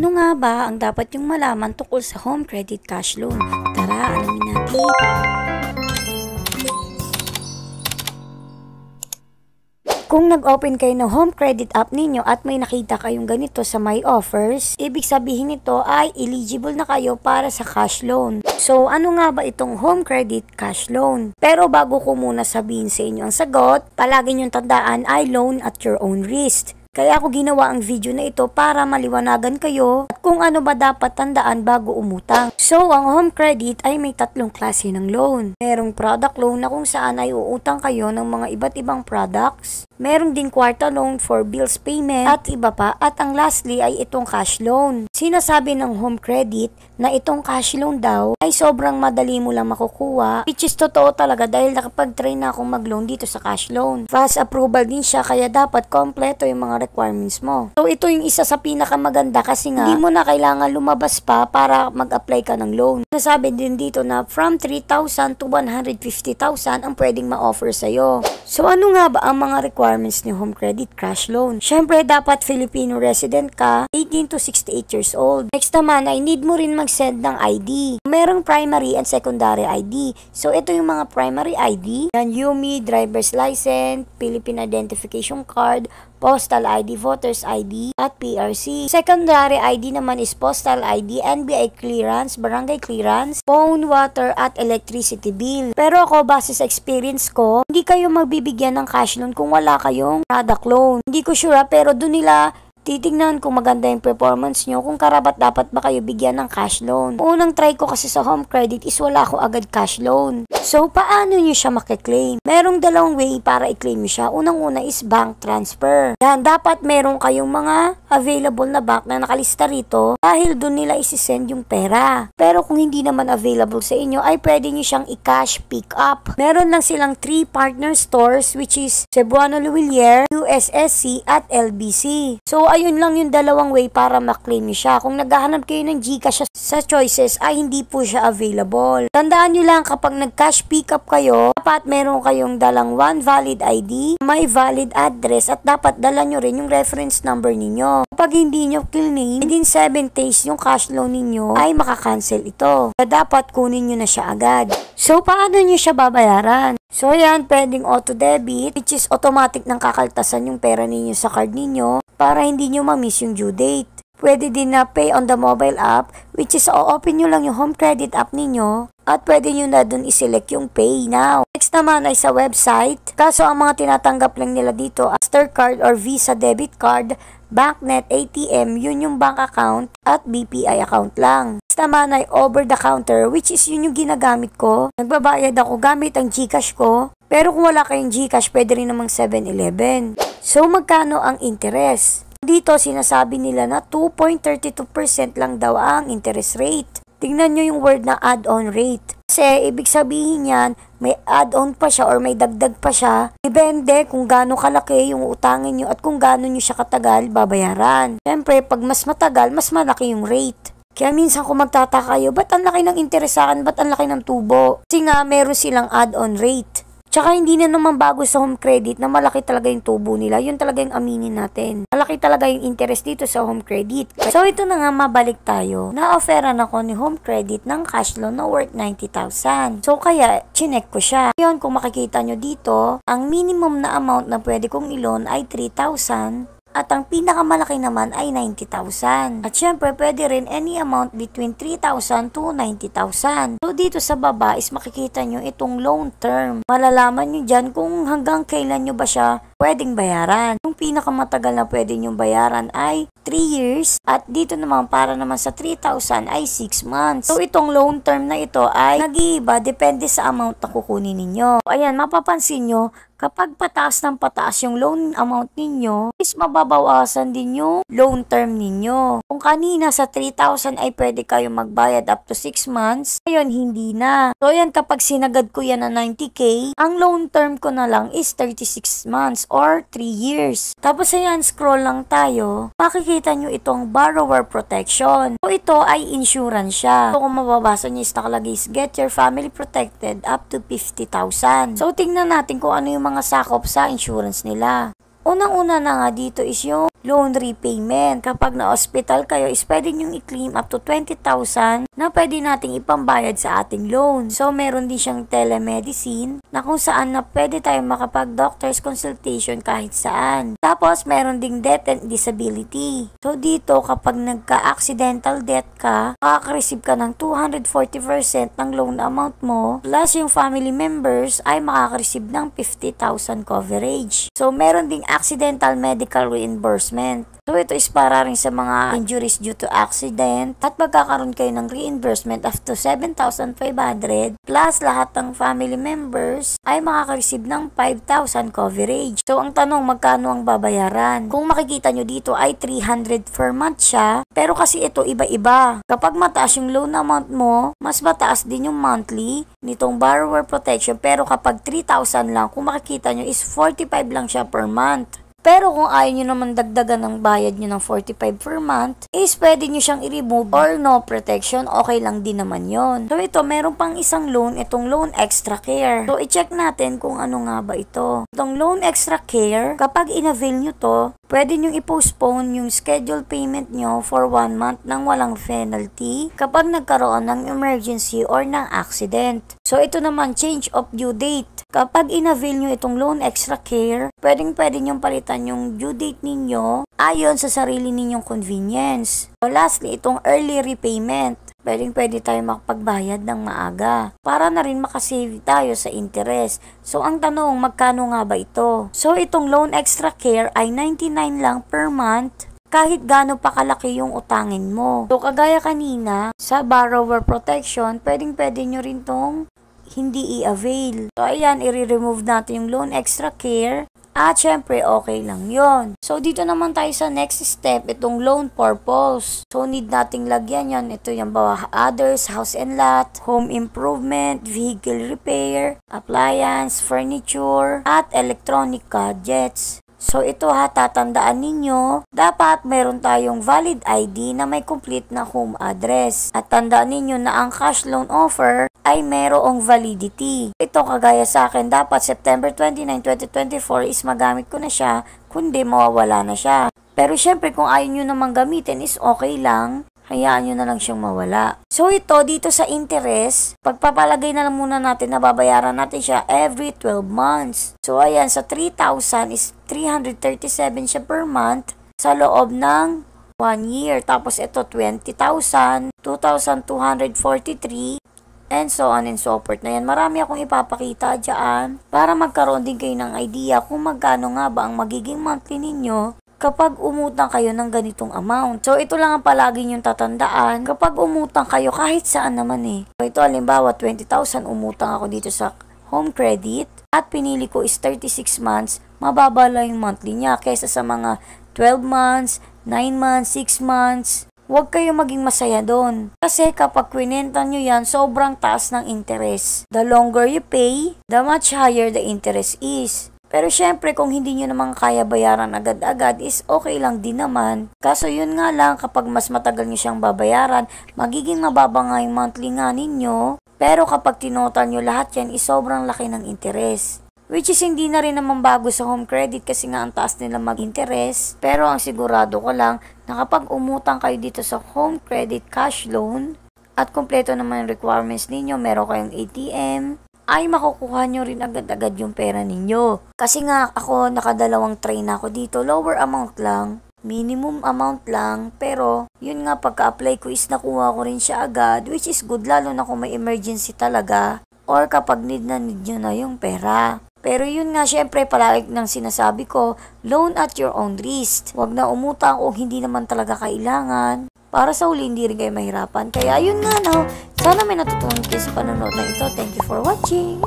Ano nga ba ang dapat yung malaman tungkol sa home credit cash loan? Tara, alamin natin. Kung nag-open kayo ng home credit app ninyo at may nakita kayong ganito sa My Offers, ibig sabihin nito ay eligible na kayo para sa cash loan. So, ano nga ba itong home credit cash loan? Pero bago ko muna sabihin sa inyo ang sagot, palagi niyong tandaan ay loan at your own risk. Kaya ako ginawa ang video na ito para maliwanagan kayo at kung ano ba dapat tandaan bago umutang. So, ang home credit ay may tatlong klase ng loan. Merong product loan na kung saan ay uutang kayo ng mga iba't ibang products. Meron din kwarta loan for bills payment at iba pa. At ang lastly ay itong cash loan. Sinasabi ng home credit na itong cash loan daw ay sobrang madali mo lang makukuha, which is totoo talaga dahil nakapag-try na akong mag-loan dito sa cash loan. Fast approval din siya kaya dapat kompleto yung mga requirements mo. So ito yung isa sa pinakamaganda kasi nga hindi mo na kailangan lumabas pa para mag-apply ka ng loan. Nasabi din dito na from 3,000 to 150,000 ang pwedeng ma-offer sa'yo. So ano nga ba ang mga requirements ni home credit cash loan? Syempre dapat Filipino resident ka, 18 to 68 years old. Next naman ay need mo rin mag-send ng ID. Merong primary and secondary ID. So ito yung mga primary ID. Yan UMI, driver's license, Philippine Identification Card, Postal ID, Voters ID, at PRC. Secondary ID naman is Postal ID, NBI clearance, barangay clearance, phone, water, at electricity bill. Pero ako, base sa experience ko, hindi kayo magbibigyan ng cash loan kung wala kayong product loan. Hindi ko sure pero doon nila titignan kung maganda yung performance nyo, kung karapat dapat ba kayo bigyan ng cash loan. Unang try ko kasi sa home credit is wala ako agad cash loan. So, paano nyo siya makiklaim? Merong dalawang way para i-claim nyo siya. Unang-una is bank transfer. Yan, dapat meron kayong mga available na bank na nakalista rito dahil doon nila isi-send yung pera. Pero kung hindi naman available sa inyo, ay pwede nyo siyang i-cash pick up. Meron lang silang 3 partner stores which is Cebuano Luwilier, USSC, at LBC. So, ayun lang yung dalawang way para maklaim nyo siya. Kung naghahanap kayo ng GCash sa choices, ay hindi po siya available. Tandaan nyo lang kapag nag-cash pick up kayo, dapat meron kayong dalang 1 valid ID, may valid address, at dapat dala nyo rin yung reference number ninyo. Kapag hindi nyo claim, within 7 days yung cash loan ninyo ay makakancel ito. Kaya dapat kunin nyo na siya agad. So, paano nyo siya babayaran? So, yan, pwedeng auto-debit, which is automatic nang kakaltasan yung pera ninyo sa card ninyo para hindi nyo ma-miss yung due date. Pwede din na pay on the mobile app, which is o-open nyo lang yung home credit app ninyo at pwede nyo na dun i-select yung pay now. Next naman ay sa website. Kaso ang mga tinatanggap lang nila dito, Mastercard or Visa debit card, BancNet, ATM, yun yung bank account at BPI account lang. Next naman ay over the counter, which is yun yung ginagamit ko. Nagbabayad ako gamit ang GCash ko. Pero kung wala kayong GCash, pwede rin namang 7-Eleven. So magkano ang interest? Dito sinasabi nila na 2.32% lang daw ang interest rate. Tingnan nyo yung word na add-on rate. Kasi ibig sabihin yan, may add-on pa siya or may dagdag pa siya. Depende kung gaano kalaki yung utangin nyo at kung gaano nyo siya katagal babayaran. Siyempre, pag mas matagal, mas malaki yung rate. Kaya minsan kung magtataka kayo, ba't ang laki ng interest sa akin? Ba't ang laki ng tubo? Kasi nga, meron silang add-on rate. Tsaka hindi na naman bago sa home credit na malaki talaga yung tubo nila. Yun talaga yung aminin natin. Malaki talaga yung interest dito sa home credit. So ito na nga, mabalik tayo. Na-offeran ako ni home credit ng cash loan na worth 90,000. So kaya, chinek ko siya. Ngayon, kung makikita nyo dito, ang minimum na amount na pwede kong i-loan ay 3,000. At ang pinakamalaki naman ay 90,000. At syempre, pwede rin any amount between 3,000 to 90,000. So, dito sa baba is makikita nyo itong loan term. Malalaman nyo dyan kung hanggang kailan nyo ba siya pwedeng bayaran. Yung pinakamatagal na pwede nyo bayaran ay 3 years. At dito naman, para naman sa 3,000 ay 6 months. So, itong loan term na ito ay nag-iiba depende sa amount na kukunin ninyo. So, ayan, mapapansin nyo, kapag pataas ng pataas yung loan amount ninyo, is mababawasan din yung loan term ninyo. Kung kanina sa 3,000 ay pwede kayong magbayad up to 6 months, ngayon hindi na. So yan, kapag sinagad ko yan na 90k, ang loan term ko na lang is 36 months or 3 years. Tapos ayan, scroll lang tayo, makikita nyo itong borrower protection. So ito ay insurance siya. So kung mababasa nyo is nakalagay is get your family protected up to 50,000. So tingnan natin kung ano yung mga sakop sa insurance nila. Unang-una na nga dito is yung loan repayment. Kapag na-hospital kayo, is pwede nyong i-claim up to 20,000 na pwede nating ipambayad sa ating loan. So, meron din siyang telemedicine na kung saan na pwede tayo makapag-doctor's consultation kahit saan. Tapos, meron ding death and disability. So, dito, kapag nagka-accidental death ka, makaka-receive ka ng 240% ng loan amount mo, plus yung family members ay makaka-receive ng 50,000 coverage. So, meron ding accidental medical reimbursement. So, ito is para rin sa mga injuries due to accident at magkakaroon kayo ng reimbursement up to 7,500 plus lahat ng family members ay makaka-receive ng 5,000 coverage. So, ang tanong, magkano ang babayaran? Kung makikita nyo dito ay 300 per month siya, pero kasi ito iba-iba. Kapag mataas yung loan amount mo, mas mataas din yung monthly nitong borrower protection, pero kapag 3,000 lang, kung makikita nyo is 45 lang siya per month. Pero kung ayaw nyo naman dagdagan ng bayad nyo ng 45 per month, is pwede nyo siyang i-remove or no protection, okay lang din naman yon. So ito, meron pang isang loan, itong loan extra care. So i-check natin kung ano nga ba ito. Itong loan extra care, kapag in-avail nyo to, pwede nyo i-postpone yung scheduled payment nyo for 1 month nang walang penalty kapag nagkaroon ng emergency or ng accident. So ito naman, change of due date. Kapag in-avail nyo itong loan extra care, pwede nyong palitan yung due date ninyo ayon sa sarili ninyong convenience. So lastly, itong early repayment. Pwede tayo makapagbayad ng maaga para na rin makasave tayo sa interest. So ang tanong, magkano nga ba ito? So itong loan extra care ay 99 lang per month kahit gaano pa kalaki yung utangin mo. So kagaya kanina, sa borrower protection, pwede nyo rin tong hindi i-avail. So, ayan, i-remove natin yung loan extra care. At, syempre, okay lang yon. So, dito naman tayo sa next step, itong loan purpose. So, need nating lagyan yan. Ito yung bawa others, house and lot, home improvement, vehicle repair, appliance, furniture, at electronic gadgets. So, ito tatandaan ninyo, dapat meron tayong valid ID na may complete na home address. At tandaan ninyo na ang cash loan offer ay merong validity. Ito kagaya sa akin, dapat September 29, 2024 is magamit ko na siya, kundi mawawala na siya. Pero syempre kung ayaw nyo namang gamitin is okay lang, hayaan nyo na lang siyang mawala. So ito, dito sa interest, pagpapalagay na lang muna natin na babayaran natin siya every 12 months. So ayan, sa 3,000 is 337 siya per month sa loob ng 1 year. Tapos ito, 20,000, 2,243, and so on and so forth na yan. Marami akong ipapakita dyan para magkaroon din kayo ng idea kung magkano nga ba ang magiging monthly ninyo kapag umutang kayo ng ganitong amount. So, ito lang ang palagi nyong tatandaan kapag umutang kayo kahit saan naman eh. So, ito halimbawa, 20,000 umutang ako dito sa home credit at pinili ko is 36 months, mababa lang yung monthly niya kaysa sa mga 12 months, 9 months, 6 months. Huwag kayo maging masaya doon. Kasi kapag kwinenta nyo yan, sobrang taas ng interest. The longer you pay, the much higher the interest is. Pero syempre kung hindi nyo naman kaya bayaran agad-agad is okay lang din naman. Kaso yun nga lang, kapag mas matagal nyo siyang babayaran, magiging mababa nga yung monthly nga ninyo. Pero kapag tinotal nyo lahat yan is sobrang laki ng interest. Which is hindi na rin naman bago sa home credit kasi nga ang taas nila mag-interest. Pero ang sigurado ko lang na kapag umutang kayo dito sa home credit cash loan at kumpleto naman yung requirements ninyo, meron kayong ATM, ay makukuha nyo rin agad-agad yung pera ninyo. Kasi nga ako nakadalawang try na ako dito, lower amount lang, minimum amount lang, pero yun nga pagka-apply ko is nakuha ko rin siya agad, which is good lalo na kung may emergency talaga or kapag need nyo na yung pera. Pero yun nga, syempre, palagi nang sinasabi ko, loan at your own risk. Huwag na umutang kung hindi naman talaga kailangan. Para sa huli, hindi rin kayo mahirapan. Kaya yun nga, no? Sana may natutunan kayo sa panonood na ito. Thank you for watching.